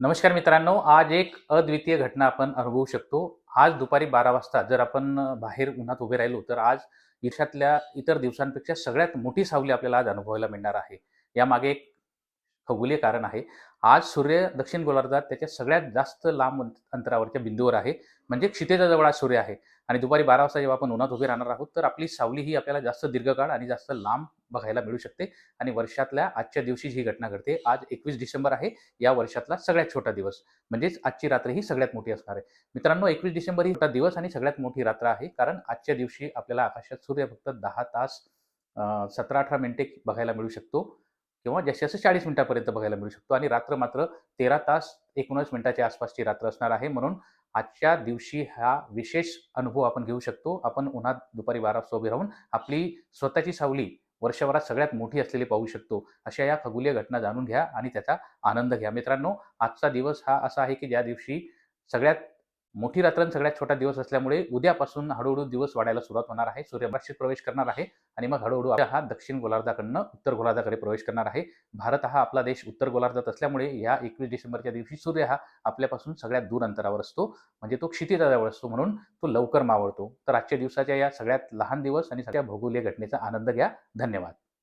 नमस्कार मित्रांनो, आज एक अद्वितीय घटना आपण अनुभवू शकतो. आज दुपारी 12 वाजता जर आपण बाहेर उन्हात उभे राहिलो, तर आज वर्षातल्या इतर दिवसांपेक्षा सगळ्यात मोठी सावली आपल्याला आज अनुभवायला मिळणार आहे. यामागे एक खगोलीय कारण आहे. आज सूर्य दक्षिण गोलार्धात त्याच्या सगळ्यात जास्त लांब अंतरावरच्या बिंदूवर आहे. म्हणजे क्षितिजाजवळ आज सूर्य आहे आणि दुपारी 12 वाजता जेव्हा आपण उन्हात उभे राहणार आहोत, तर आपली सावली ही आपल्याला जास्त दीर्घकाळ आणि जास्त लांब बघायला मिळू शकते आणि वर्षातल्या आजच्या दिवशी ही घटना घडते. आज 21 डिसेंबर आहे. या वर्षातला सगळ्यात छोटा दिवस. म्हणजेच आजची रात्र ही सगळ्यात मोठी असणार आहे. मित्रांनो, 21 डिसेंबर ही मोठा दिवस आणि सगळ्यात मोठी रात्र आहे. कारण आजच्या दिवशी आपल्याला आकाशात सूर्य फक्त 10 तास 17-18 मिनिटे बघायला मिळू शकतो किंवा जास्तीत जास्त 40 मिनिटापर्यंत बघायला मिळू शकतो आणि रात्र मात्र 13 तास 19 मिनिटाच्या आसपासची रात्र असणार आहे. म्हणून आजच्या दिवशी हा विशेष अनुभव आपण घेऊ शकतो. आपण उन्हात दुपारी 12 वाजता उभे राहून आपली स्वतःची सावली वर्षभरात सगळ्यात मोठी असलेली पाहू शकतो. अशा या खगोलीय घटना जाणून घ्या आणि त्याचा आनंद घ्या. मित्रांनो, आजचा दिवस हा असा आहे की ज्या दिवशी सगळ्यात मोठी रात्र आणि सगळ्यात छोटा दिवस असल्यामुळे उद्यापासून हळूहळू दिवस वाढायला सुरुवात होणार आहे. सूर्य राशीत प्रवेश करणार आहे आणि मग हळूहळू हा दक्षिण गोलार्धाकडनं उत्तर गोलार्धाकडे प्रवेश करणार आहे. भारत हा आपला देश उत्तर गोलार्धात असल्यामुळे या 21 डिसेंबरच्या दिवशी सूर्य हा आपल्यापासून सगळ्यात दूर अंतरावर असतो. म्हणजे तो क्षितिजाजवळ असतो, म्हणून तो लवकर मावळतो. तर आजच्या दिवसाच्या या सगळ्यात लहान दिवस आणि सगळ्या भौगोलिक घटनेचा आनंद घ्या. धन्यवाद.